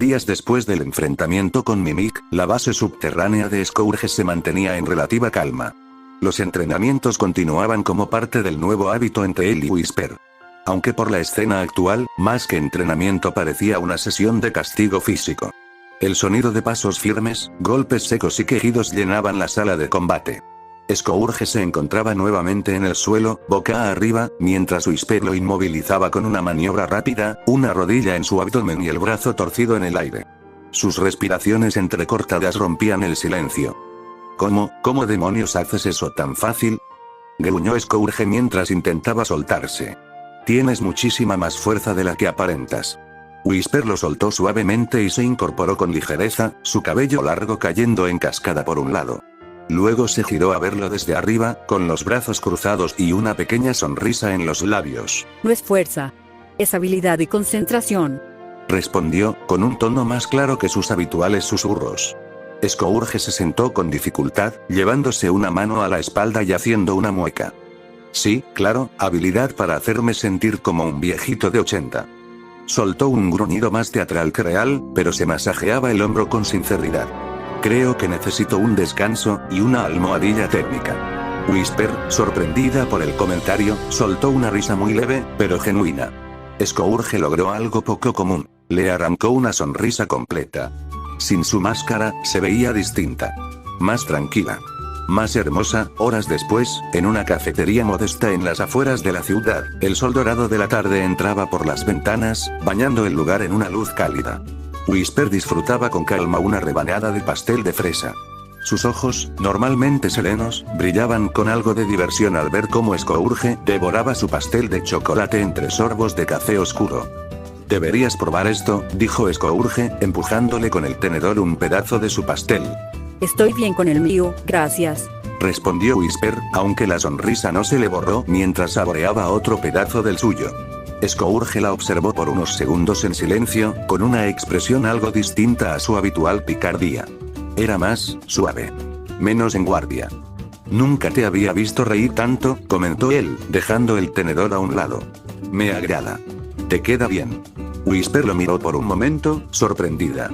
Días después del enfrentamiento con Mimic, la base subterránea de Scourge se mantenía en relativa calma. Los entrenamientos continuaban como parte del nuevo hábito entre él y Whisper. Aunque por la escena actual, más que entrenamiento parecía una sesión de castigo físico. El sonido de pasos firmes, golpes secos y quejidos llenaban la sala de combate. Scourge se encontraba nuevamente en el suelo, boca arriba, mientras Whisper lo inmovilizaba con una maniobra rápida, una rodilla en su abdomen y el brazo torcido en el aire. Sus respiraciones entrecortadas rompían el silencio. ¿Cómo demonios haces eso tan fácil? Gruñó Scourge mientras intentaba soltarse. Tienes muchísima más fuerza de la que aparentas. Whisper lo soltó suavemente y se incorporó con ligereza, su cabello largo cayendo en cascada por un lado. Luego se giró a verlo desde arriba, con los brazos cruzados y una pequeña sonrisa en los labios. No es fuerza. Es habilidad y concentración. Respondió, con un tono más claro que sus habituales susurros. Scourge se sentó con dificultad, llevándose una mano a la espalda y haciendo una mueca. Sí, claro, habilidad para hacerme sentir como un viejito de 80. Soltó un gruñido más teatral que real, pero se masajeaba el hombro con sinceridad. Creo que necesito un descanso, y una almohadilla técnica. Whisper, sorprendida por el comentario, soltó una risa muy leve, pero genuina. Scourge logró algo poco común. Le arrancó una sonrisa completa. Sin su máscara, se veía distinta. Más tranquila. Más hermosa. Horas después, en una cafetería modesta en las afueras de la ciudad, el sol dorado de la tarde entraba por las ventanas, bañando el lugar en una luz cálida. Whisper disfrutaba con calma una rebanada de pastel de fresa. Sus ojos, normalmente serenos, brillaban con algo de diversión al ver cómo Scourge devoraba su pastel de chocolate entre sorbos de café oscuro. Deberías probar esto, dijo Scourge, empujándole con el tenedor un pedazo de su pastel. Estoy bien con el mío, gracias. Respondió Whisper, aunque la sonrisa no se le borró mientras saboreaba otro pedazo del suyo. Scourge la observó por unos segundos en silencio, con una expresión algo distinta a su habitual picardía. Era más suave. Menos en guardia. Nunca te había visto reír tanto, comentó él, dejando el tenedor a un lado. Me agrada. Te queda bien. Whisper lo miró por un momento, sorprendida.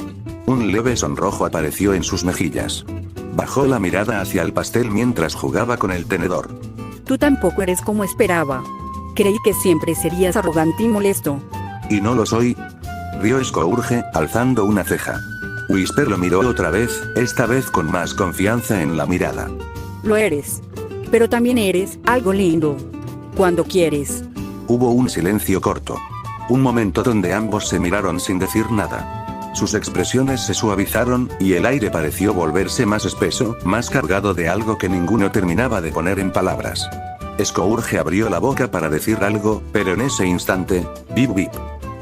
Un leve sonrojo apareció en sus mejillas. Bajó la mirada hacia el pastel mientras jugaba con el tenedor. Tú tampoco eres como esperaba. Creí que siempre serías arrogante y molesto. ¿Y no lo soy? Rió Scourge, alzando una ceja. Whisper lo miró otra vez, esta vez con más confianza en la mirada. Lo eres. Pero también eres algo lindo. Cuando quieres. Hubo un silencio corto. Un momento donde ambos se miraron sin decir nada. Sus expresiones se suavizaron, y el aire pareció volverse más espeso, más cargado de algo que ninguno terminaba de poner en palabras. Scourge abrió la boca para decir algo, pero en ese instante, bip bip.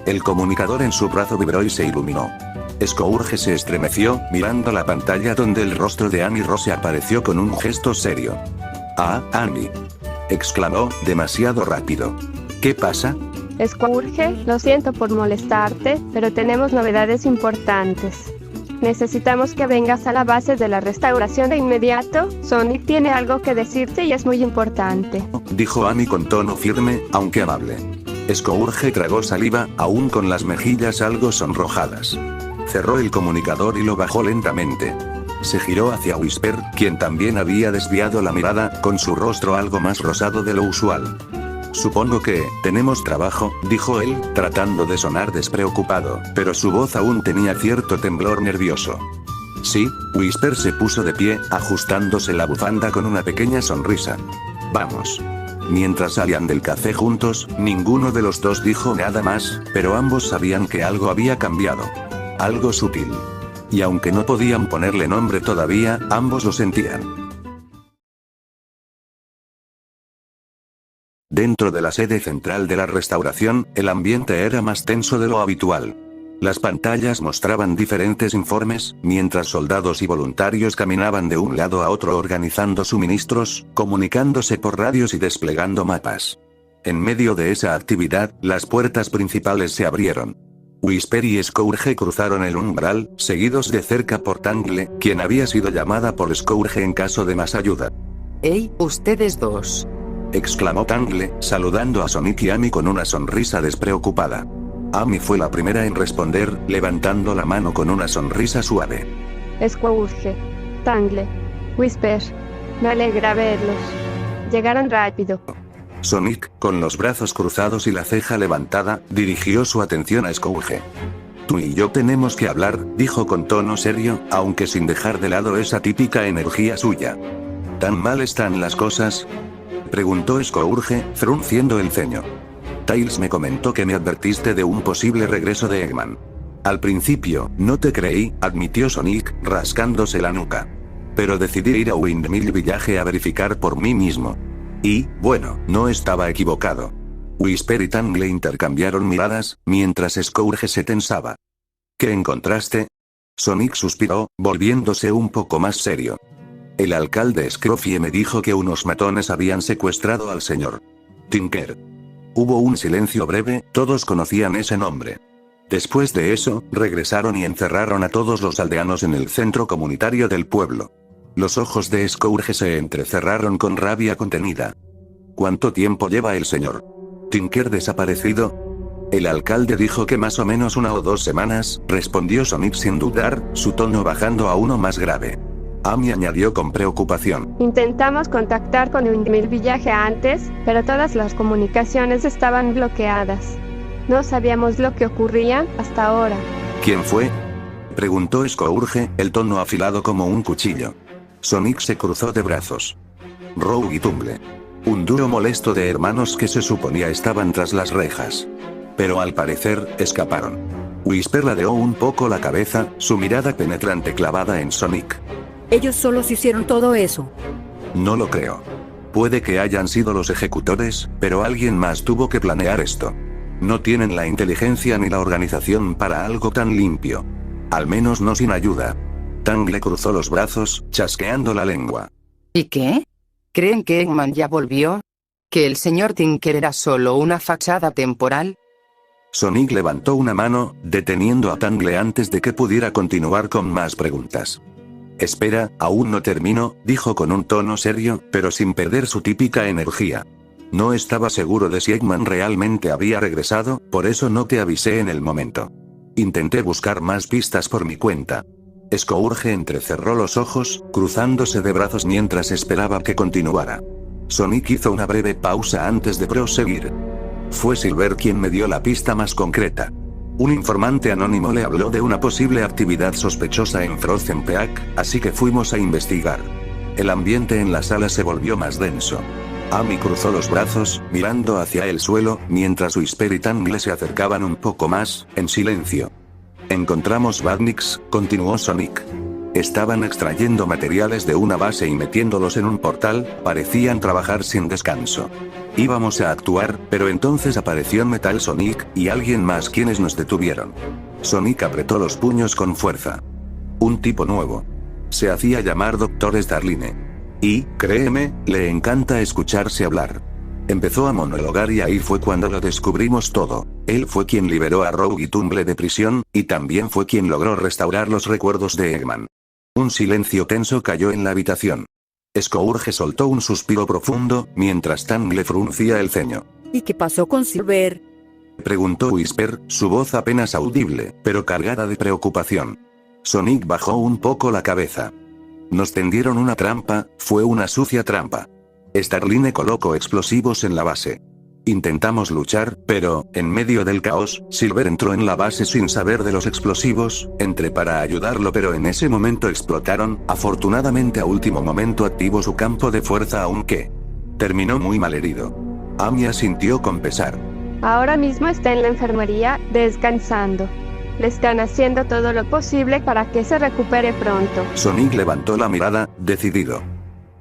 El comunicador en su brazo vibró y se iluminó. Scourge se estremeció, mirando la pantalla donde el rostro de Amy Rose apareció con un gesto serio. «Ah, Amy», exclamó, demasiado rápido. «¿Qué pasa?» Scourge, lo siento por molestarte, pero tenemos novedades importantes. Necesitamos que vengas a la base de la restauración de inmediato. Sonic tiene algo que decirte y es muy importante. Dijo Amy con tono firme, aunque amable. Scourge tragó saliva, aún con las mejillas algo sonrojadas. Cerró el comunicador y lo bajó lentamente. Se giró hacia Whisper, quien también había desviado la mirada, con su rostro algo más rosado de lo usual. Supongo que, tenemos trabajo, dijo él, tratando de sonar despreocupado, pero su voz aún tenía cierto temblor nervioso. Sí, Whisper se puso de pie, ajustándose la bufanda con una pequeña sonrisa. Vamos. Mientras salían del café juntos, ninguno de los dos dijo nada más, pero ambos sabían que algo había cambiado. Algo sutil. Y aunque no podían ponerle nombre todavía, ambos lo sentían. Dentro de la sede central de la restauración, el ambiente era más tenso de lo habitual. Las pantallas mostraban diferentes informes, mientras soldados y voluntarios caminaban de un lado a otro organizando suministros, comunicándose por radios y desplegando mapas. En medio de esa actividad, las puertas principales se abrieron. Whisper y Scourge cruzaron el umbral, seguidos de cerca por Tangle, quien había sido llamada por Scourge en caso de más ayuda. ¡Hey, ustedes dos! Exclamó Tangle, saludando a Sonic y Amy con una sonrisa despreocupada. Amy fue la primera en responder, levantando la mano con una sonrisa suave. Scourge, Tangle, Whisper. Me alegra verlos. Llegaron rápido. Sonic, con los brazos cruzados y la ceja levantada, dirigió su atención a Scourge. Tú y yo tenemos que hablar, dijo con tono serio, aunque sin dejar de lado esa típica energía suya. ¿Tan mal están las cosas?, preguntó Scourge, frunciendo el ceño. Tails me comentó que me advertiste de un posible regreso de Eggman. Al principio, no te creí, admitió Sonic, rascándose la nuca. Pero decidí ir a Windmill Village a verificar por mí mismo. Y, bueno, no estaba equivocado. Whisper y Tangle intercambiaron miradas, mientras Scourge se tensaba. ¿Qué encontraste? Sonic suspiró, volviéndose un poco más serio. El alcalde Scruffy me dijo que unos matones habían secuestrado al señor Tinker. Hubo un silencio breve, todos conocían ese nombre. Después de eso, regresaron y encerraron a todos los aldeanos en el centro comunitario del pueblo. Los ojos de Scourge se entrecerraron con rabia contenida. ¿Cuánto tiempo lleva el señor Tinker desaparecido? El alcalde dijo que más o menos 1 o 2 semanas, respondió Sonic sin dudar, su tono bajando a uno más grave. Amy añadió con preocupación. Intentamos contactar con Windmill Village antes, pero todas las comunicaciones estaban bloqueadas. No sabíamos lo que ocurría hasta ahora. ¿Quién fue?, preguntó Scourge, el tono afilado como un cuchillo. Sonic se cruzó de brazos. Rogue y Tumble. Un dúo molesto de hermanos que se suponía estaban tras las rejas. Pero al parecer, escaparon. Whisper ladeó un poco la cabeza, su mirada penetrante clavada en Sonic. Ellos solos hicieron todo eso. No lo creo. Puede que hayan sido los ejecutores, pero alguien más tuvo que planear esto. No tienen la inteligencia ni la organización para algo tan limpio. Al menos no sin ayuda. Tangle cruzó los brazos, chasqueando la lengua. ¿Y qué? ¿Creen que Eggman ya volvió? ¿Que el señor Tinker era solo una fachada temporal? Sonic levantó una mano, deteniendo a Tangle antes de que pudiera continuar con más preguntas. Espera, aún no termino, dijo con un tono serio, pero sin perder su típica energía. No estaba seguro de si Eggman realmente había regresado, por eso no te avisé en el momento. Intenté buscar más pistas por mi cuenta. Scourge entrecerró los ojos, cruzándose de brazos mientras esperaba que continuara. Sonic hizo una breve pausa antes de proseguir. Fue Silver quien me dio la pista más concreta. Un informante anónimo le habló de una posible actividad sospechosa en Frozen Peak, así que fuimos a investigar. El ambiente en la sala se volvió más denso. Amy cruzó los brazos, mirando hacia el suelo, mientras Whisper y Tangle se acercaban un poco más, en silencio. Encontramos Badniks, continuó Sonic. Estaban extrayendo materiales de una base y metiéndolos en un portal, parecían trabajar sin descanso. Íbamos a actuar, pero entonces apareció Metal Sonic, y alguien más quienes nos detuvieron. Sonic apretó los puños con fuerza. Un tipo nuevo. Se hacía llamar Dr. Starline. Y, créeme, le encanta escucharse hablar. Empezó a monologar y ahí fue cuando lo descubrimos todo. Él fue quien liberó a Rogue y Tumble de prisión, y también fue quien logró restaurar los recuerdos de Eggman. Un silencio tenso cayó en la habitación. Scourge soltó un suspiro profundo, mientras Tangle fruncía el ceño. ¿Y qué pasó con Silver?, preguntó Whisper, su voz apenas audible, pero cargada de preocupación. Sonic bajó un poco la cabeza. Nos tendieron una trampa, fue una sucia trampa. Starline colocó explosivos en la base. Intentamos luchar, pero, en medio del caos, Silver entró en la base sin saber de los explosivos, entré para ayudarlo pero en ese momento explotaron, afortunadamente a último momento activó su campo de fuerza aunque terminó muy malherido. Amy asintió con pesar. Ahora mismo está en la enfermería, descansando. Le están haciendo todo lo posible para que se recupere pronto. Sonic levantó la mirada, decidido.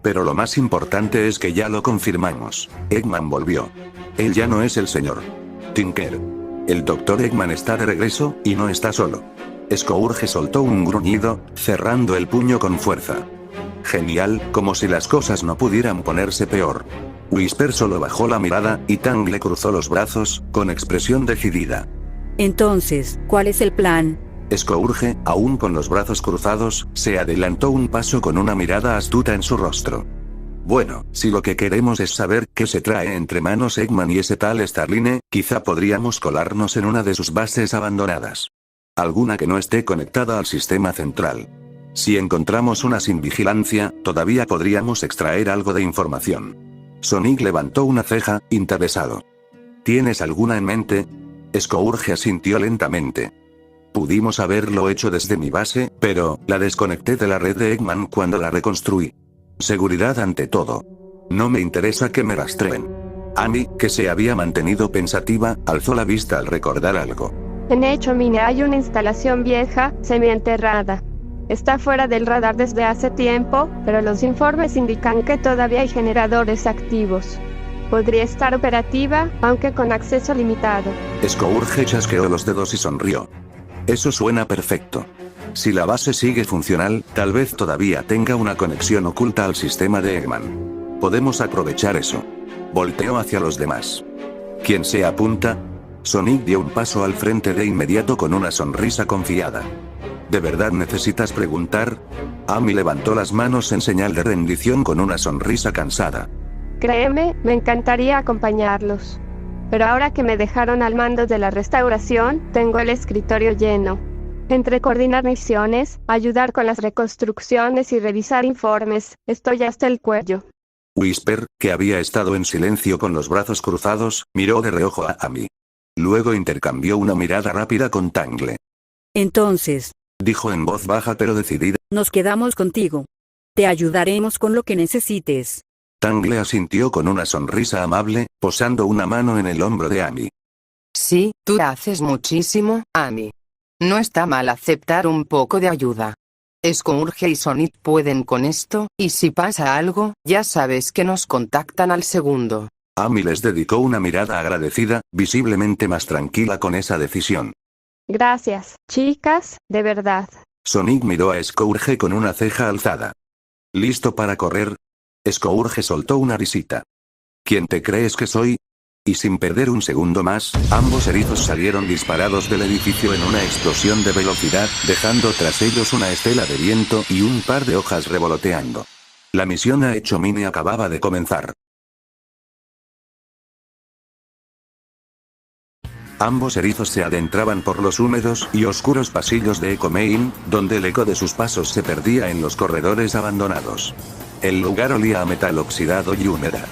Pero lo más importante es que ya lo confirmamos. Eggman volvió. Él ya no es el señor Tinker. El Dr. Eggman está de regreso, y no está solo. Scourge soltó un gruñido, cerrando el puño con fuerza. Genial, como si las cosas no pudieran ponerse peor. Whisper solo bajó la mirada, y Tangle cruzó los brazos, con expresión decidida. Entonces, ¿cuál es el plan? Scourge, aún con los brazos cruzados, se adelantó un paso con una mirada astuta en su rostro. Bueno, si lo que queremos es saber qué se trae entre manos Eggman y ese tal Starline, quizá podríamos colarnos en una de sus bases abandonadas. Alguna que no esté conectada al sistema central. Si encontramos una sin vigilancia, todavía podríamos extraer algo de información. Sonic levantó una ceja, interesado. ¿Tienes alguna en mente? Scourge asintió lentamente. Pudimos haberlo hecho desde mi base, pero la desconecté de la red de Eggman cuando la reconstruí. Seguridad ante todo. No me interesa que me rastreen. Amy, que se había mantenido pensativa, alzó la vista al recordar algo. En hecho, Mine, hay una instalación vieja, semienterrada. Está fuera del radar desde hace tiempo, pero los informes indican que todavía hay generadores activos. Podría estar operativa, aunque con acceso limitado. Scourge chasqueó los dedos y sonrió. Eso suena perfecto. Si la base sigue funcional, tal vez todavía tenga una conexión oculta al sistema de Eggman. Podemos aprovechar eso. Volteó hacia los demás. ¿Quién se apunta? Sonic dio un paso al frente de inmediato con una sonrisa confiada. ¿De verdad necesitas preguntar? Amy levantó las manos en señal de rendición con una sonrisa cansada. Créeme, me encantaría acompañarlos. Pero ahora que me dejaron al mando de la restauración, tengo el escritorio lleno. Entre coordinar misiones, ayudar con las reconstrucciones y revisar informes, estoy hasta el cuello. Whisper, que había estado en silencio con los brazos cruzados, miró de reojo a Amy. Luego intercambió una mirada rápida con Tangle. Entonces, Dijo en voz baja pero decidida. nos quedamos contigo. Te ayudaremos con lo que necesites. Tangle asintió con una sonrisa amable, posando una mano en el hombro de Amy. Sí, tú haces muchísimo, Amy. No está mal aceptar un poco de ayuda. Scourge y Sonic pueden con esto, y si pasa algo, ya sabes que nos contactan al segundo. Amy les dedicó una mirada agradecida, visiblemente más tranquila con esa decisión. Gracias, chicas, de verdad. Sonic miró a Scourge con una ceja alzada. ¿Listo para correr? Scourge soltó una risita. ¿Quién te crees que soy? Y sin perder un segundo más, ambos erizos salieron disparados del edificio en una explosión de velocidad, dejando tras ellos una estela de viento y un par de hojas revoloteando. La misión a Hecho Mini acababa de comenzar. Ambos erizos se adentraban por los húmedos y oscuros pasillos de Echo Main, donde el eco de sus pasos se perdía en los corredores abandonados. El lugar olía a metal oxidado y humedad.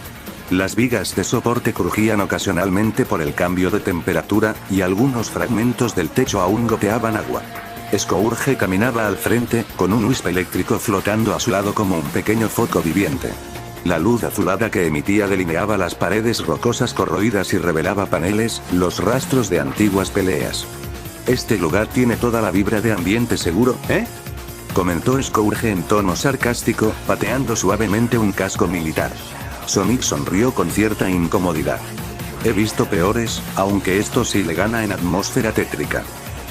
Las vigas de soporte crujían ocasionalmente por el cambio de temperatura, y algunos fragmentos del techo aún goteaban agua. Scourge caminaba al frente, con un wisp eléctrico flotando a su lado como un pequeño foco viviente. La luz azulada que emitía delineaba las paredes rocosas corroídas y revelaba paneles, los rastros de antiguas peleas. Este lugar tiene toda la vibra de ambiente seguro, ¿eh? Comentó Scourge en tono sarcástico, pateando suavemente un casco militar. Sonic sonrió con cierta incomodidad. He visto peores, aunque esto sí le gana en atmósfera tétrica.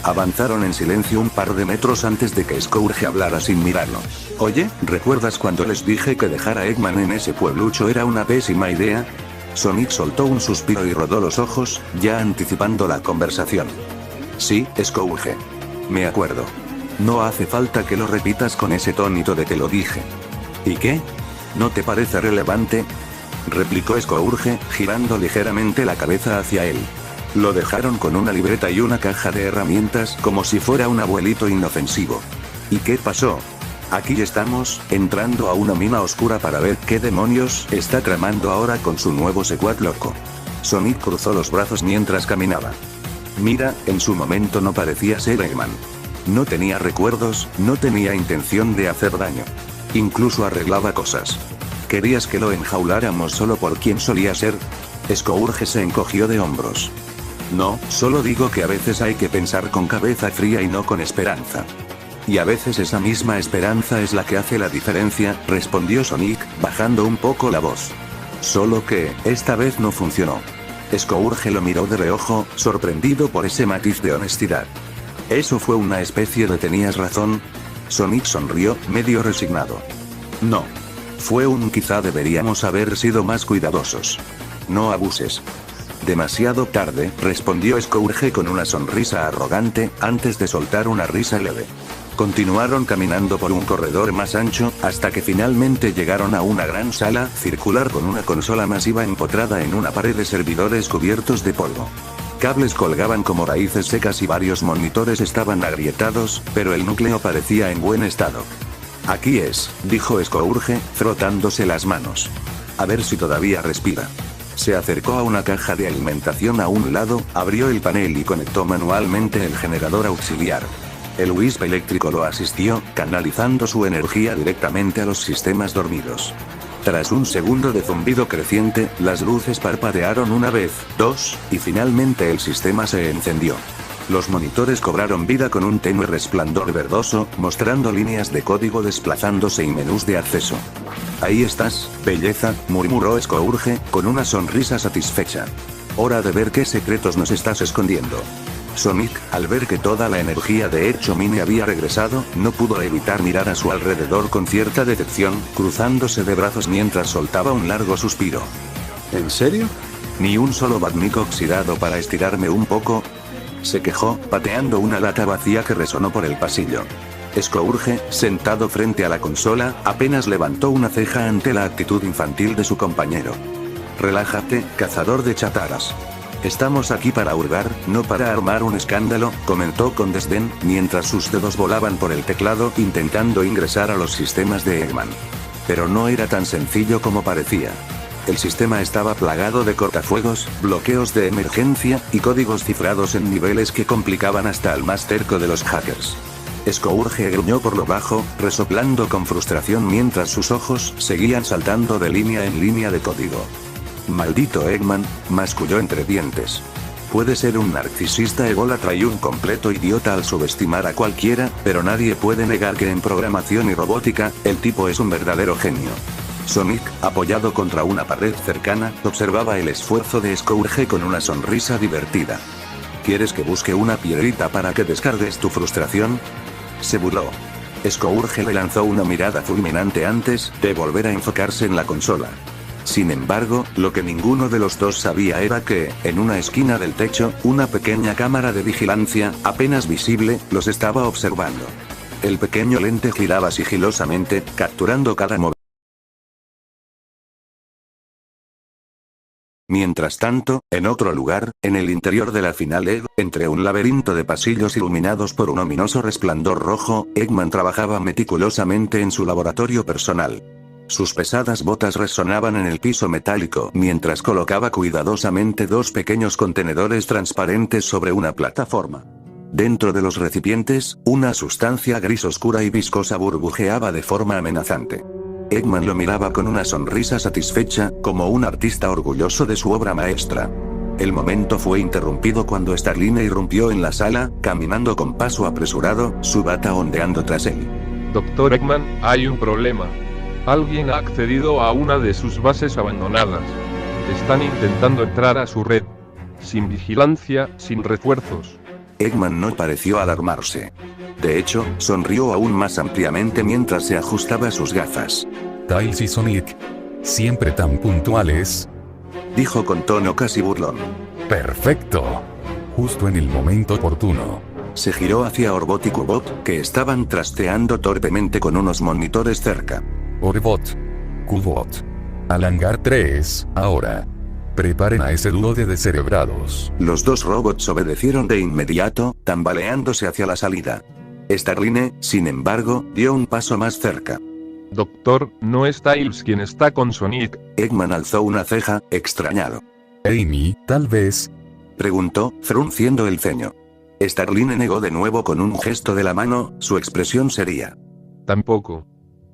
Avanzaron en silencio un par de metros antes de que Scourge hablara sin mirarlo. Oye, ¿recuerdas cuando les dije que dejar a Eggman en ese pueblucho era una pésima idea? Sonic soltó un suspiro y rodó los ojos, ya anticipando la conversación. Sí, Scourge. Me acuerdo. No hace falta que lo repitas con ese tónito de que lo dije. ¿Y qué? ¿No te parece relevante? Replicó Scourge, girando ligeramente la cabeza hacia él. Lo dejaron con una libreta y una caja de herramientas como si fuera un abuelito inofensivo. ¿Y qué pasó? Aquí estamos, entrando a una mina oscura para ver qué demonios está tramando ahora con su nuevo secuaz loco. Sonic cruzó los brazos mientras caminaba. Mira, en su momento no parecía ser Eggman. No tenía recuerdos, no tenía intención de hacer daño. Incluso arreglaba cosas. ¿Querías que lo enjauláramos solo por quien solía ser? Scourge se encogió de hombros. No, solo digo que a veces hay que pensar con cabeza fría y no con esperanza. Y a veces esa misma esperanza es la que hace la diferencia, respondió Sonic, bajando un poco la voz. Solo que, esta vez no funcionó. Scourge lo miró de reojo, sorprendido por ese matiz de honestidad. ¿Eso fue una especie de tenías razón? Sonic sonrió, medio resignado. No. Fue un quizá deberíamos haber sido más cuidadosos. No abuses. Demasiado tarde, respondió Scourge con una sonrisa arrogante, antes de soltar una risa leve. Continuaron caminando por un corredor más ancho, hasta que finalmente llegaron a una gran sala circular con una consola masiva empotrada en una pared de servidores cubiertos de polvo. Cables colgaban como raíces secas y varios monitores estaban agrietados, pero el núcleo parecía en buen estado. Aquí es, dijo Scourge, frotándose las manos. A ver si todavía respira. Se acercó a una caja de alimentación a un lado, abrió el panel y conectó manualmente el generador auxiliar. El wisp eléctrico lo asistió, canalizando su energía directamente a los sistemas dormidos. Tras un segundo de zumbido creciente, las luces parpadearon una vez, dos, y finalmente el sistema se encendió. Los monitores cobraron vida con un tenue resplandor verdoso, mostrando líneas de código desplazándose y menús de acceso. Ahí estás, belleza, murmuró Scourge, con una sonrisa satisfecha. Hora de ver qué secretos nos estás escondiendo. Sonic, al ver que toda la energía de Echo Mine había regresado, no pudo evitar mirar a su alrededor con cierta decepción, cruzándose de brazos mientras soltaba un largo suspiro. ¿En serio? ¿Ni un solo badnik oxidado para estirarme un poco? Se quejó, pateando una lata vacía que resonó por el pasillo. Scourge, sentado frente a la consola, apenas levantó una ceja ante la actitud infantil de su compañero. Relájate, cazador de chatarras. Estamos aquí para hurgar, no para armar un escándalo, comentó con desdén, mientras sus dedos volaban por el teclado intentando ingresar a los sistemas de Eggman. Pero no era tan sencillo como parecía. El sistema estaba plagado de cortafuegos, bloqueos de emergencia, y códigos cifrados en niveles que complicaban hasta al más terco de los hackers. Scourge gruñó por lo bajo, resoplando con frustración mientras sus ojos seguían saltando de línea en línea de código. Maldito Eggman, masculló entre dientes. Puede ser un narcisista ególatra y un completo idiota al subestimar a cualquiera, pero nadie puede negar que en programación y robótica, el tipo es un verdadero genio. Sonic, apoyado contra una pared cercana, observaba el esfuerzo de Scourge con una sonrisa divertida. ¿Quieres que busque una piedrita para que descargues tu frustración? Se burló. Scourge le lanzó una mirada fulminante antes de volver a enfocarse en la consola. Sin embargo, lo que ninguno de los dos sabía era que, en una esquina del techo, una pequeña cámara de vigilancia, apenas visible, los estaba observando. El pequeño lente giraba sigilosamente, capturando cada movimiento. Mientras tanto, en otro lugar, en el interior de la final Egg, entre un laberinto de pasillos iluminados por un ominoso resplandor rojo, Eggman trabajaba meticulosamente en su laboratorio personal. Sus pesadas botas resonaban en el piso metálico mientras colocaba cuidadosamente dos pequeños contenedores transparentes sobre una plataforma. Dentro de los recipientes, una sustancia gris oscura y viscosa burbujeaba de forma amenazante. Eggman lo miraba con una sonrisa satisfecha, como un artista orgulloso de su obra maestra. El momento fue interrumpido cuando Starline irrumpió en la sala, caminando con paso apresurado, su bata ondeando tras él. Dr. Eggman, hay un problema. Alguien ha accedido a una de sus bases abandonadas. Están intentando entrar a su red. Sin vigilancia, sin refuerzos. Eggman no pareció alarmarse. De hecho, sonrió aún más ampliamente mientras se ajustaba sus gafas. Tails y Sonic. Siempre tan puntuales. Dijo con tono casi burlón. Perfecto. Justo en el momento oportuno. Se giró hacia Orbot y Cubot, que estaban trasteando torpemente con unos monitores cerca. Orbot. Cubot. Al hangar 3, ahora. Preparen a ese dúo de descerebrados. Los dos robots obedecieron de inmediato, tambaleándose hacia la salida. Starline, sin embargo, dio un paso más cerca. Doctor, no es Tails quien está con Sonic. Eggman alzó una ceja, extrañado. Amy, tal vez. Preguntó, frunciendo el ceño. Starline negó de nuevo con un gesto de la mano, su expresión seria. Tampoco.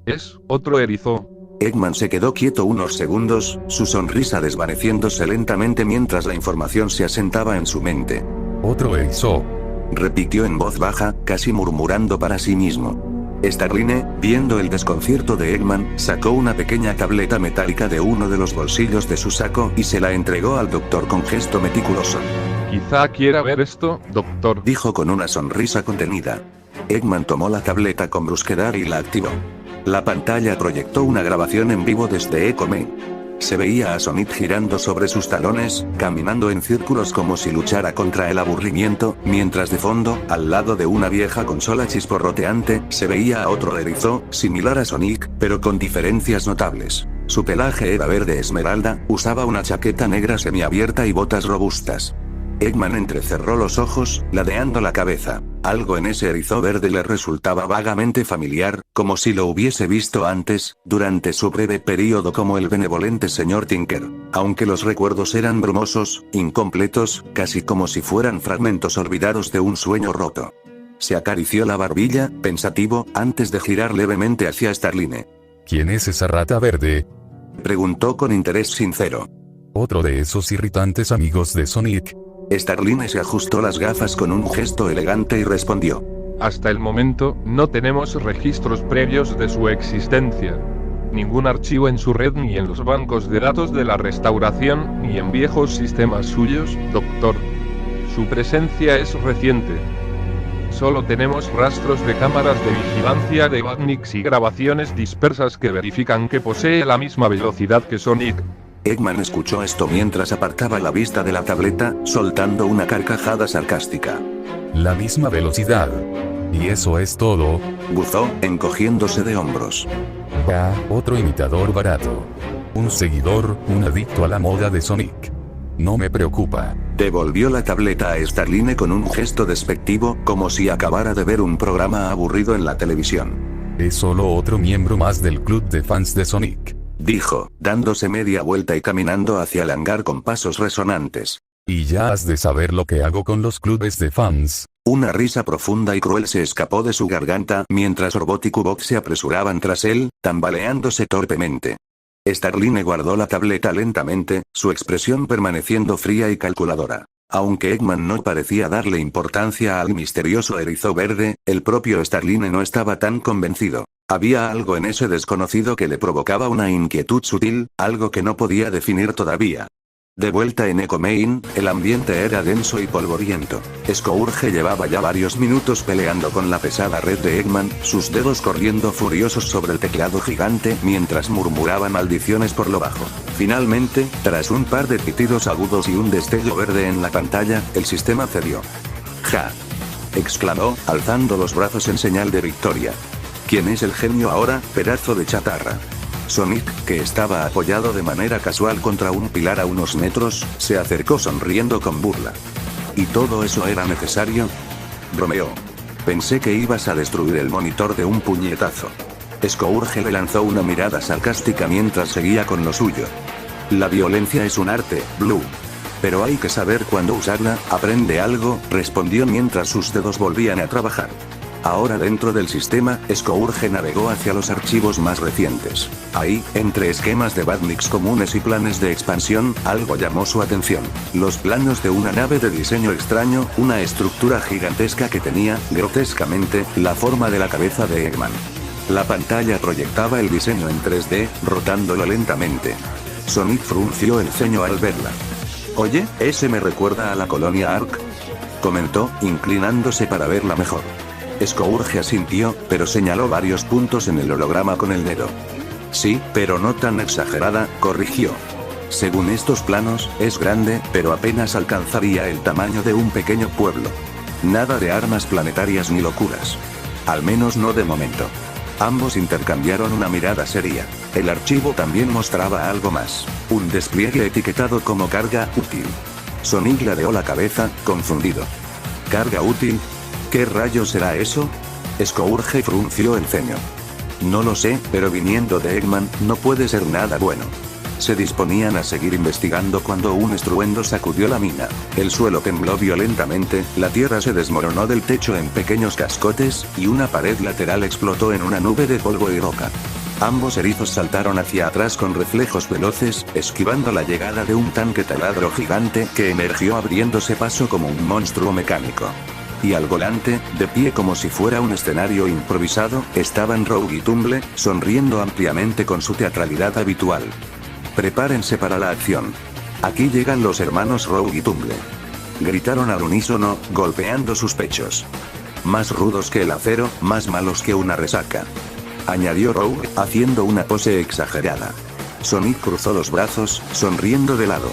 Es otro erizo. Eggman se quedó quieto unos segundos, su sonrisa desvaneciéndose lentamente mientras la información se asentaba en su mente. Otro erizo. Repitió en voz baja, casi murmurando para sí mismo. Starline, viendo el desconcierto de Eggman, sacó una pequeña tableta metálica de uno de los bolsillos de su saco y se la entregó al doctor con gesto meticuloso. Quizá quiera ver esto, doctor. Dijo con una sonrisa contenida. Eggman tomó la tableta con brusquedad y la activó. La pantalla proyectó una grabación en vivo desde Echo Main. Se veía a Sonic girando sobre sus talones, caminando en círculos como si luchara contra el aburrimiento, mientras de fondo, al lado de una vieja consola chisporroteante, se veía a otro erizo, similar a Sonic, pero con diferencias notables. Su pelaje era verde esmeralda, usaba una chaqueta negra semiabierta y botas robustas. Eggman entrecerró los ojos, ladeando la cabeza. Algo en ese erizo verde le resultaba vagamente familiar, como si lo hubiese visto antes, durante su breve período como el benevolente señor Tinker. Aunque los recuerdos eran brumosos, incompletos, casi como si fueran fragmentos olvidados de un sueño roto. Se acarició la barbilla, pensativo, antes de girar levemente hacia Starline. ¿Quién es esa rata verde? Preguntó con interés sincero. Otro de esos irritantes amigos de Sonic. Starline se ajustó las gafas con un gesto elegante y respondió. Hasta el momento, no tenemos registros previos de su existencia. Ningún archivo en su red ni en los bancos de datos de la restauración, ni en viejos sistemas suyos, doctor. Su presencia es reciente. Solo tenemos rastros de cámaras de vigilancia de Badniks y grabaciones dispersas que verifican que posee la misma velocidad que Sonic. Eggman escuchó esto mientras apartaba la vista de la tableta, soltando una carcajada sarcástica. La misma velocidad. ¿Y eso es todo? Buzó, encogiéndose de hombros. Va, otro imitador barato. Un seguidor, un adicto a la moda de Sonic. No me preocupa. Devolvió la tableta a Starline con un gesto despectivo, como si acabara de ver un programa aburrido en la televisión. Es solo otro miembro más del club de fans de Sonic. Dijo, dándose media vuelta y caminando hacia el hangar con pasos resonantes. Y ya has de saber lo que hago con los clubes de fans. Una risa profunda y cruel se escapó de su garganta mientras Orbot y Cubot se apresuraban tras él, tambaleándose torpemente. Starline guardó la tableta lentamente, su expresión permaneciendo fría y calculadora. Aunque Eggman no parecía darle importancia al misterioso erizo verde, el propio Starline no estaba tan convencido. Había algo en ese desconocido que le provocaba una inquietud sutil, algo que no podía definir todavía. De vuelta en Echo Main, el ambiente era denso y polvoriento. Scourge llevaba ya varios minutos peleando con la pesada red de Eggman, sus dedos corriendo furiosos sobre el teclado gigante mientras murmuraba maldiciones por lo bajo. Finalmente, tras un par de pitidos agudos y un destello verde en la pantalla, el sistema cedió. ¡Ja! Exclamó, alzando los brazos en señal de victoria. ¿Quién es el genio ahora, pedazo de chatarra? Sonic, que estaba apoyado de manera casual contra un pilar a unos metros, se acercó sonriendo con burla. ¿Y todo eso era necesario? Bromeó. Pensé que ibas a destruir el monitor de un puñetazo. Scourge le lanzó una mirada sarcástica mientras seguía con lo suyo. La violencia es un arte, Blue. Pero hay que saber cuándo usarla, aprende algo, respondió mientras sus dedos volvían a trabajar. Ahora dentro del sistema, Scourge navegó hacia los archivos más recientes. Ahí, entre esquemas de Badniks comunes y planes de expansión, algo llamó su atención. Los planos de una nave de diseño extraño, una estructura gigantesca que tenía, grotescamente, la forma de la cabeza de Eggman. La pantalla proyectaba el diseño en 3D, rotándolo lentamente. Sonic frunció el ceño al verla. Oye, ese me recuerda a la colonia Ark, comentó, inclinándose para verla mejor. Scourge asintió, pero señaló varios puntos en el holograma con el dedo. Sí, pero no tan exagerada, corrigió. Según estos planos, es grande, pero apenas alcanzaría el tamaño de un pequeño pueblo. Nada de armas planetarias ni locuras. Al menos no de momento. Ambos intercambiaron una mirada seria. El archivo también mostraba algo más. Un despliegue etiquetado como carga útil. Sonic ladeó la cabeza, confundido. ¿Carga útil? ¿Qué rayos será eso? Scourge frunció el ceño. No lo sé, pero viniendo de Eggman, no puede ser nada bueno. Se disponían a seguir investigando cuando un estruendo sacudió la mina. El suelo tembló violentamente, la tierra se desmoronó del techo en pequeños cascotes, y una pared lateral explotó en una nube de polvo y roca. Ambos erizos saltaron hacia atrás con reflejos veloces, esquivando la llegada de un tanque taladro gigante que emergió abriéndose paso como un monstruo mecánico. Y al volante, de pie como si fuera un escenario improvisado, estaban Rogue y Tumble, sonriendo ampliamente con su teatralidad habitual. Prepárense para la acción. Aquí llegan los hermanos Rogue y Tumble. Gritaron al unísono, golpeando sus pechos. Más rudos que el acero, más malos que una resaca. Añadió Rogue, haciendo una pose exagerada. Sonic cruzó los brazos, sonriendo de lado.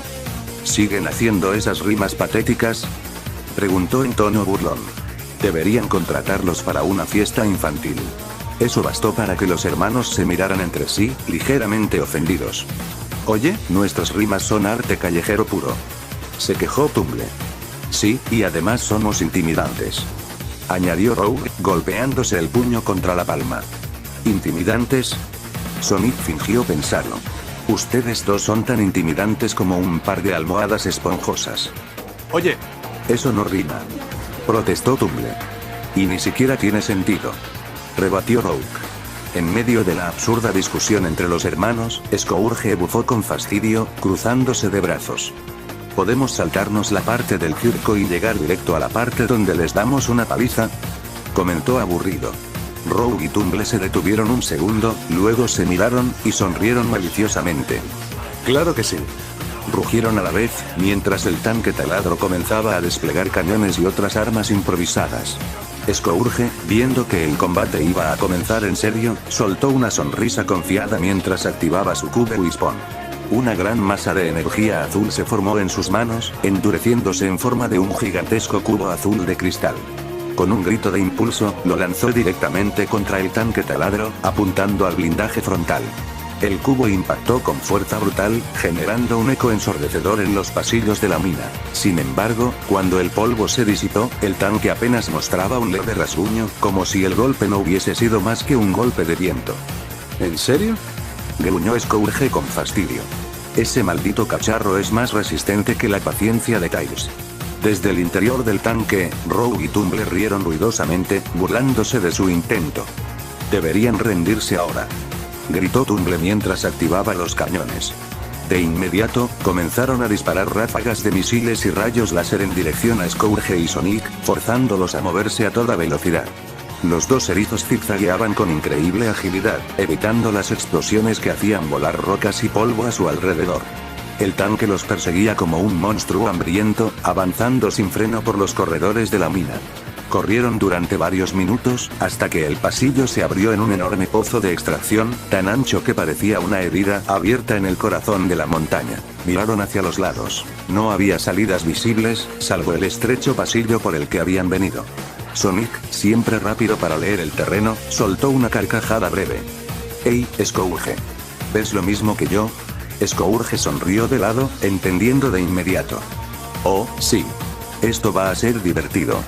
¿Siguen haciendo esas rimas patéticas?, preguntó en tono burlón. Deberían contratarlos para una fiesta infantil. Eso bastó para que los hermanos se miraran entre sí, ligeramente ofendidos. Oye, nuestras rimas son arte callejero puro, se quejó Tumble. Sí, y además somos intimidantes, añadió Rogue, golpeándose el puño contra la palma. ¿Intimidantes? Sonic fingió pensarlo. Ustedes dos son tan intimidantes como un par de almohadas esponjosas. Oye, eso no rima, protestó Tumble. Y ni siquiera tiene sentido, rebatió Rogue. En medio de la absurda discusión entre los hermanos, Scourge bufó con fastidio, cruzándose de brazos. ¿Podemos saltarnos la parte del circo y llegar directo a la parte donde les damos una paliza?, comentó aburrido. Rogue y Tumble se detuvieron un segundo, luego se miraron, y sonrieron maliciosamente. Claro que sí, rugieron a la vez, mientras el tanque taladro comenzaba a desplegar cañones y otras armas improvisadas. Scourge, viendo que el combate iba a comenzar en serio, soltó una sonrisa confiada mientras activaba su Cube Wispon. Una gran masa de energía azul se formó en sus manos, endureciéndose en forma de un gigantesco cubo azul de cristal. Con un grito de impulso, lo lanzó directamente contra el tanque taladro, apuntando al blindaje frontal. El cubo impactó con fuerza brutal, generando un eco ensordecedor en los pasillos de la mina. Sin embargo, cuando el polvo se disipó, el tanque apenas mostraba un leve rasguño, como si el golpe no hubiese sido más que un golpe de viento. ¿En serio?, gruñó Scourge con fastidio. Ese maldito cacharro es más resistente que la paciencia de Tails. Desde el interior del tanque, Rogue y Tumble rieron ruidosamente, burlándose de su intento. Deberían rendirse ahora, gritó Tumble mientras activaba los cañones. De inmediato, comenzaron a disparar ráfagas de misiles y rayos láser en dirección a Scourge y Sonic, forzándolos a moverse a toda velocidad. Los dos erizos zigzagueaban con increíble agilidad, evitando las explosiones que hacían volar rocas y polvo a su alrededor. El tanque los perseguía como un monstruo hambriento, avanzando sin freno por los corredores de la mina. Corrieron durante varios minutos, hasta que el pasillo se abrió en un enorme pozo de extracción, tan ancho que parecía una herida abierta en el corazón de la montaña. Miraron hacia los lados. No había salidas visibles, salvo el estrecho pasillo por el que habían venido. Sonic, siempre rápido para leer el terreno, soltó una carcajada breve. «Hey, Scourge. ¿Ves lo mismo que yo?». Scourge sonrió de lado, entendiendo de inmediato. «Oh, sí. Esto va a ser divertido».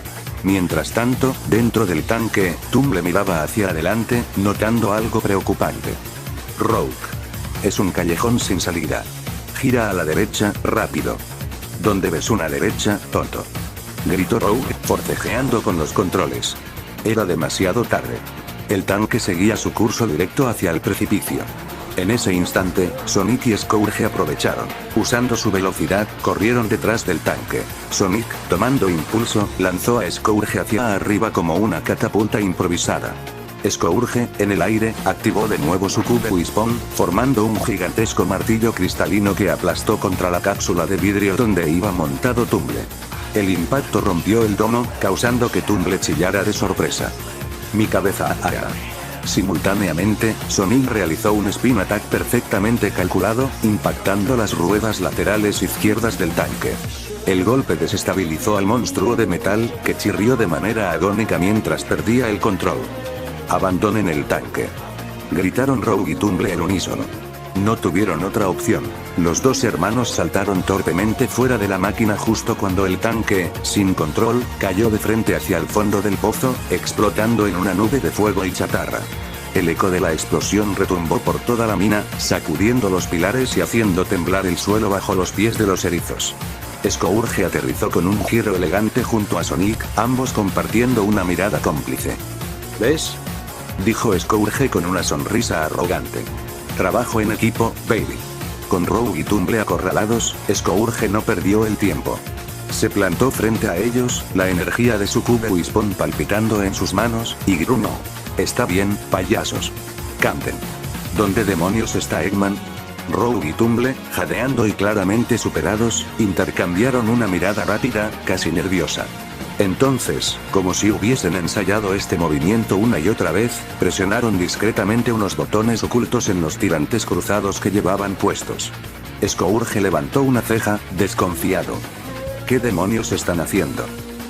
Mientras tanto, dentro del tanque, Tumble miraba hacia adelante, notando algo preocupante. «Rogue. Es un callejón sin salida. Gira a la derecha, rápido». «¿Dónde ves una derecha, tonto?», gritó Rogue, forcejeando con los controles. Era demasiado tarde. El tanque seguía su curso directo hacia el precipicio. En ese instante, Sonic y Scourge aprovecharon. Usando su velocidad, corrieron detrás del tanque. Sonic, tomando impulso, lanzó a Scourge hacia arriba como una catapulta improvisada. Scourge, en el aire, activó de nuevo su Cube Wispon, formando un gigantesco martillo cristalino que aplastó contra la cápsula de vidrio donde iba montado Tumble. El impacto rompió el domo, causando que Tumble chillara de sorpresa. «Mi cabeza ara». Simultáneamente, Sonic realizó un spin attack perfectamente calculado, impactando las ruedas laterales izquierdas del tanque. El golpe desestabilizó al monstruo de metal, que chirrió de manera agónica mientras perdía el control. «Abandonen el tanque», gritaron Rogue y Tumble al unísono. No tuvieron otra opción. Los dos hermanos saltaron torpemente fuera de la máquina justo cuando el tanque, sin control, cayó de frente hacia el fondo del pozo, explotando en una nube de fuego y chatarra. El eco de la explosión retumbó por toda la mina, sacudiendo los pilares y haciendo temblar el suelo bajo los pies de los erizos. Scourge aterrizó con un giro elegante junto a Sonic, ambos compartiendo una mirada cómplice. «¿Ves?», dijo Scourge con una sonrisa arrogante. «Trabajo en equipo, baby». Con Rogue y Tumble acorralados, Scourge no perdió el tiempo. Se plantó frente a ellos, la energía de su Cube Wispon palpitando en sus manos, y gruñó. «Está bien, payasos. Canten». «¿Dónde demonios está Eggman?». Rogue y Tumble, jadeando y claramente superados, intercambiaron una mirada rápida, casi nerviosa. Entonces, como si hubiesen ensayado este movimiento una y otra vez, presionaron discretamente unos botones ocultos en los tirantes cruzados que llevaban puestos. Scourge levantó una ceja, desconfiado. ¿Qué demonios están haciendo?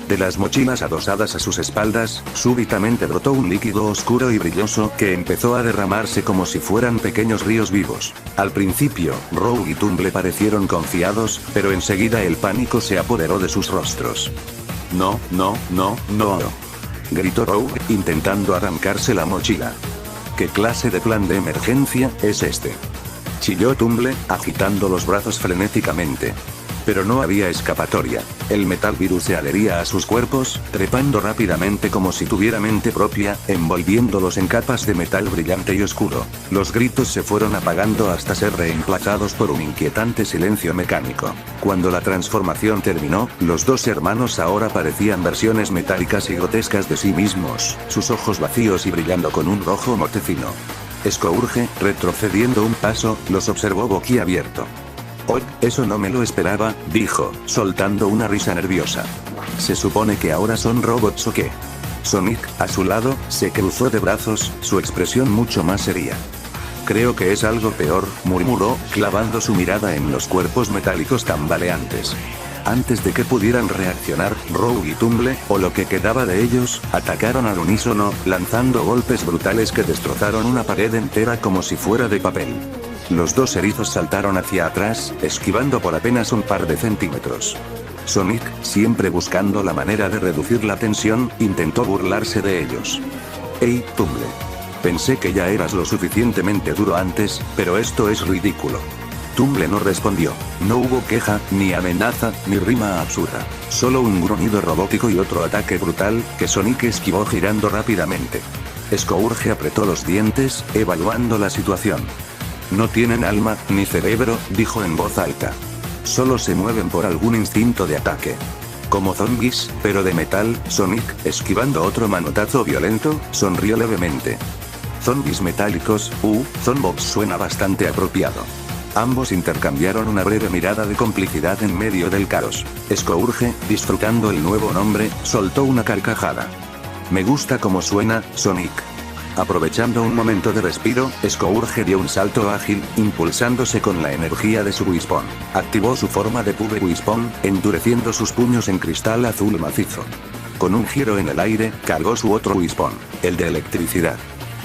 De las mochilas adosadas a sus espaldas, súbitamente brotó un líquido oscuro y brilloso que empezó a derramarse como si fueran pequeños ríos vivos. Al principio, Rogue y Tumble parecieron confiados, pero enseguida el pánico se apoderó de sus rostros. No, gritó Rogue, intentando arrancarse la mochila. ¿Qué clase de plan de emergencia es este? Chilló Tumble, agitando los brazos frenéticamente. Pero no había escapatoria. El metal virus se adhería a sus cuerpos, trepando rápidamente como si tuviera mente propia, envolviéndolos en capas de metal brillante y oscuro. Los gritos se fueron apagando hasta ser reemplazados por un inquietante silencio mecánico. Cuando la transformación terminó, los dos hermanos ahora parecían versiones metálicas y grotescas de sí mismos, sus ojos vacíos y brillando con un rojo mortecino. Scourge, retrocediendo un paso, los observó boquiabierto. «Oh, eso no me lo esperaba», dijo, soltando una risa nerviosa. «¿Se supone que ahora son robots o qué?» Sonic, a su lado, se cruzó de brazos, su expresión mucho más seria. «Creo que es algo peor», murmuró, clavando su mirada en los cuerpos metálicos tambaleantes. Antes de que pudieran reaccionar, Rogue y Tumble, o lo que quedaba de ellos, atacaron al unísono, lanzando golpes brutales que destrozaron una pared entera como si fuera de papel. Los dos erizos saltaron hacia atrás, esquivando por apenas un par de centímetros. Sonic, siempre buscando la manera de reducir la tensión, intentó burlarse de ellos. «Hey, Tumble. Pensé que ya eras lo suficientemente duro antes, pero esto es ridículo». Tumble no respondió. No hubo queja, ni amenaza, ni rima absurda. Solo un gruñido robótico y otro ataque brutal, que Sonic esquivó girando rápidamente. Scourge apretó los dientes, evaluando la situación. «No tienen alma, ni cerebro», dijo en voz alta. «Solo se mueven por algún instinto de ataque. Como zombies, pero de metal». Sonic, esquivando otro manotazo violento, sonrió levemente. «Zombies metálicos, zombots suena bastante apropiado». Ambos intercambiaron una breve mirada de complicidad en medio del caos. Scourge, disfrutando el nuevo nombre, soltó una carcajada. «Me gusta cómo suena, Sonic». Aprovechando un momento de respiro, Scourge dio un salto ágil, impulsándose con la energía de su Wispon. Activó su forma de Pube Wispon, endureciendo sus puños en cristal azul macizo. Con un giro en el aire, cargó su otro Wispon, el de electricidad.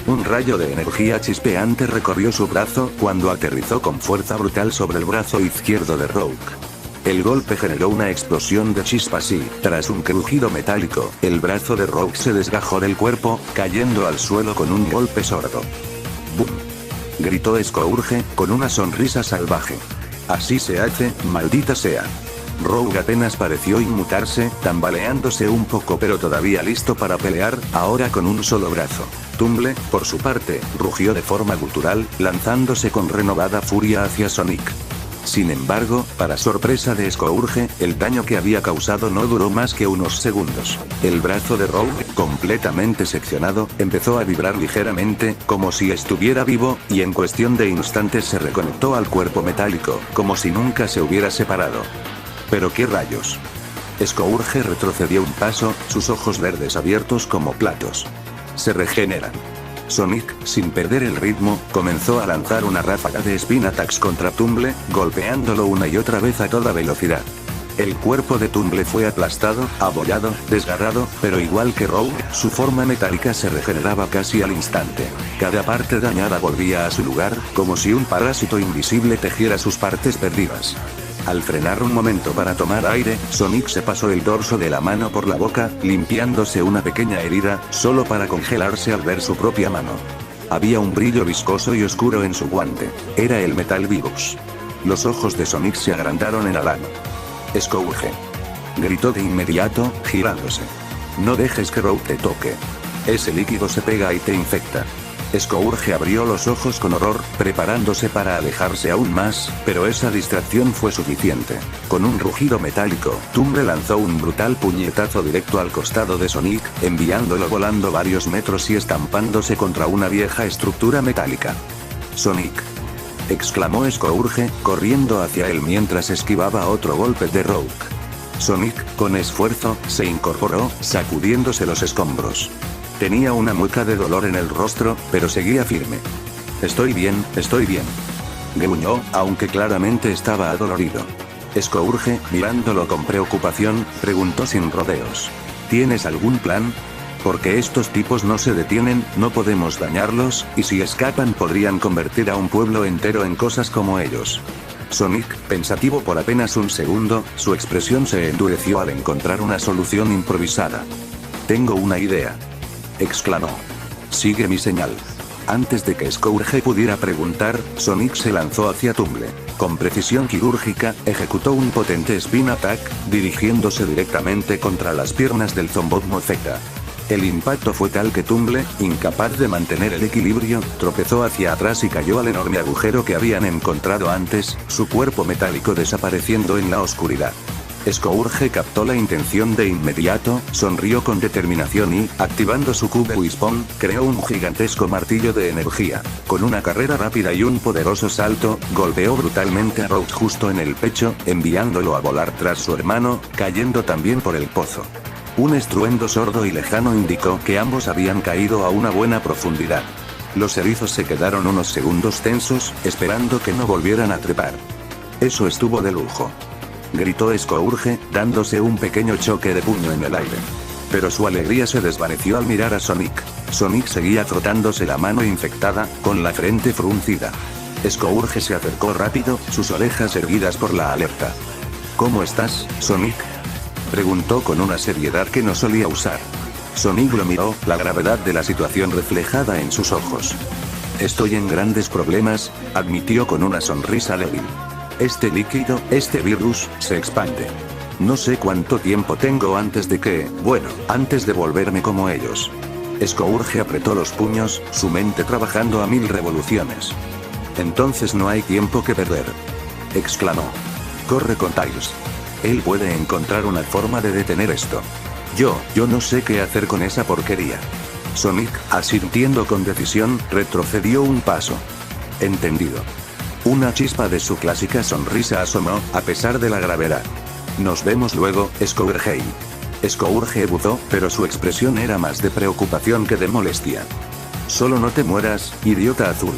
Un rayo de energía chispeante recorrió su brazo cuando aterrizó con fuerza brutal sobre el brazo izquierdo de Rogue. El golpe generó una explosión de chispas y, tras un crujido metálico, el brazo de Rogue se desgajó del cuerpo, cayendo al suelo con un golpe sordo. ¡Bum!, gritó Scourge, con una sonrisa salvaje. «Así se hace, maldita sea». Rogue apenas pareció inmutarse, tambaleándose un poco pero todavía listo para pelear, ahora con un solo brazo. Tumble, por su parte, rugió de forma gutural, lanzándose con renovada furia hacia Sonic. Sin embargo, para sorpresa de Scourge, el daño que había causado no duró más que unos segundos. El brazo de Rogue, completamente seccionado, empezó a vibrar ligeramente, como si estuviera vivo, y en cuestión de instantes se reconectó al cuerpo metálico, como si nunca se hubiera separado. ¿Pero qué rayos? Scourge retrocedió un paso, sus ojos verdes abiertos como platos. Se regeneran. Sonic, sin perder el ritmo, comenzó a lanzar una ráfaga de spin attacks contra Tumble, golpeándolo una y otra vez a toda velocidad. El cuerpo de Tumble fue aplastado, abollado, desgarrado, pero igual que Rogue, su forma metálica se regeneraba casi al instante. Cada parte dañada volvía a su lugar, como si un parásito invisible tejiera sus partes perdidas. Al frenar un momento para tomar aire, Sonic se pasó el dorso de la mano por la boca, limpiándose una pequeña herida, solo para congelarse al ver su propia mano. Había un brillo viscoso y oscuro en su guante. Era el metal virus. Los ojos de Sonic se agrandaron en halago. «Scourge», gritó de inmediato, girándose. «No dejes que Rogue te toque. Ese líquido se pega y te infecta». Scourge abrió los ojos con horror, preparándose para alejarse aún más, pero esa distracción fue suficiente. Con un rugido metálico, Tumble lanzó un brutal puñetazo directo al costado de Sonic, enviándolo volando varios metros y estampándose contra una vieja estructura metálica. «Sonic», exclamó Scourge, corriendo hacia él mientras esquivaba otro golpe de Rogue. Sonic, con esfuerzo, se incorporó, sacudiéndose los escombros. Tenía una mueca de dolor en el rostro, pero seguía firme. Estoy bien, gruñó, aunque claramente estaba adolorido. Scourge, mirándolo con preocupación, preguntó sin rodeos. ¿Tienes algún plan? Porque estos tipos no se detienen, no podemos dañarlos, y si escapan podrían convertir a un pueblo entero en cosas como ellos. Sonic, pensativo por apenas un segundo, su expresión se endureció al encontrar una solución improvisada. Tengo una idea, exclamó. Sigue mi señal. Antes de que Scourge pudiera preguntar, Sonic se lanzó hacia Tumble. Con precisión quirúrgica, ejecutó un potente spin attack, dirigiéndose directamente contra las piernas del Zombotmo Z. El impacto fue tal que Tumble, incapaz de mantener el equilibrio, tropezó hacia atrás y cayó al enorme agujero que habían encontrado antes, su cuerpo metálico desapareciendo en la oscuridad. Scourge captó la intención de inmediato, sonrió con determinación y, activando su Cube Wispon, creó un gigantesco martillo de energía. Con una carrera rápida y un poderoso salto, golpeó brutalmente a Roach justo en el pecho, enviándolo a volar tras su hermano, cayendo también por el pozo. Un estruendo sordo y lejano indicó que ambos habían caído a una buena profundidad. Los erizos se quedaron unos segundos tensos, esperando que no volvieran a trepar. Eso estuvo de lujo, gritó Scourge, dándose un pequeño choque de puño en el aire. Pero su alegría se desvaneció al mirar a Sonic. Sonic seguía frotándose la mano infectada, con la frente fruncida. Scourge se acercó rápido, sus orejas erguidas por la alerta. ¿Cómo estás, Sonic?, preguntó con una seriedad que no solía usar. Sonic lo miró, la gravedad de la situación reflejada en sus ojos. Estoy en grandes problemas, admitió con una sonrisa débil. Este líquido, este virus, se expande. No sé cuánto tiempo tengo antes de que, antes de volverme como ellos. Scourge apretó los puños, su mente trabajando a 1000 revoluciones. Entonces no hay tiempo que perder, exclamó. Corre con Tails. Él puede encontrar una forma de detener esto. Yo no sé qué hacer con esa porquería. Sonic, asintiendo con decisión, retrocedió un paso. Entendido. Una chispa de su clásica sonrisa asomó, a pesar de la gravedad. Nos vemos luego, Scourge. Scourge buzó, pero su expresión era más de preocupación que de molestia. Solo no te mueras, idiota azul.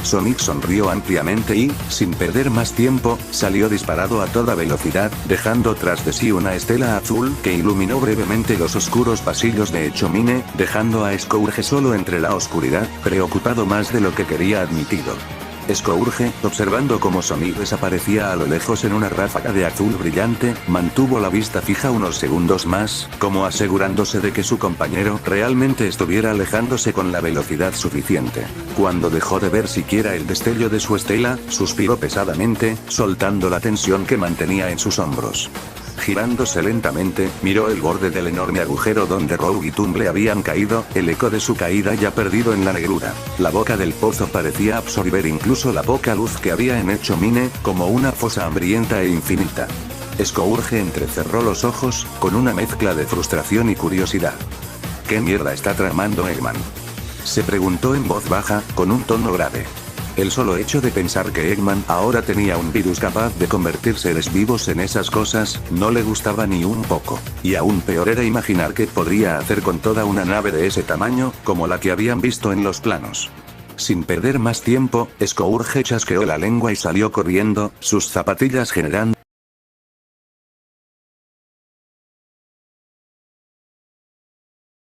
Sonic sonrió ampliamente y, sin perder más tiempo, salió disparado a toda velocidad, dejando tras de sí una estela azul que iluminó brevemente los oscuros pasillos de Echomine, dejando a Scourge solo entre la oscuridad, preocupado más de lo que quería admitido. Scourge, observando cómo Sonic desaparecía a lo lejos en una ráfaga de azul brillante, mantuvo la vista fija unos segundos más, como asegurándose de que su compañero realmente estuviera alejándose con la velocidad suficiente. Cuando dejó de ver siquiera el destello de su estela, suspiró pesadamente, soltando la tensión que mantenía en sus hombros. Girándose lentamente, miró el borde del enorme agujero donde Rogue y Tumble habían caído, el eco de su caída ya perdido en la negrura. La boca del pozo parecía absorber incluso la poca luz que había en Echomine, como una fosa hambrienta e infinita. Scourge entrecerró los ojos, con una mezcla de frustración y curiosidad. ¿Qué mierda está tramando Eggman?, se preguntó en voz baja, con un tono grave. El solo hecho de pensar que Eggman ahora tenía un virus capaz de convertir seres vivos en esas cosas, no le gustaba ni un poco. Y aún peor era imaginar qué podría hacer con toda una nave de ese tamaño, como la que habían visto en los planos. Sin perder más tiempo, Scourge chasqueó la lengua y salió corriendo, sus zapatillas generando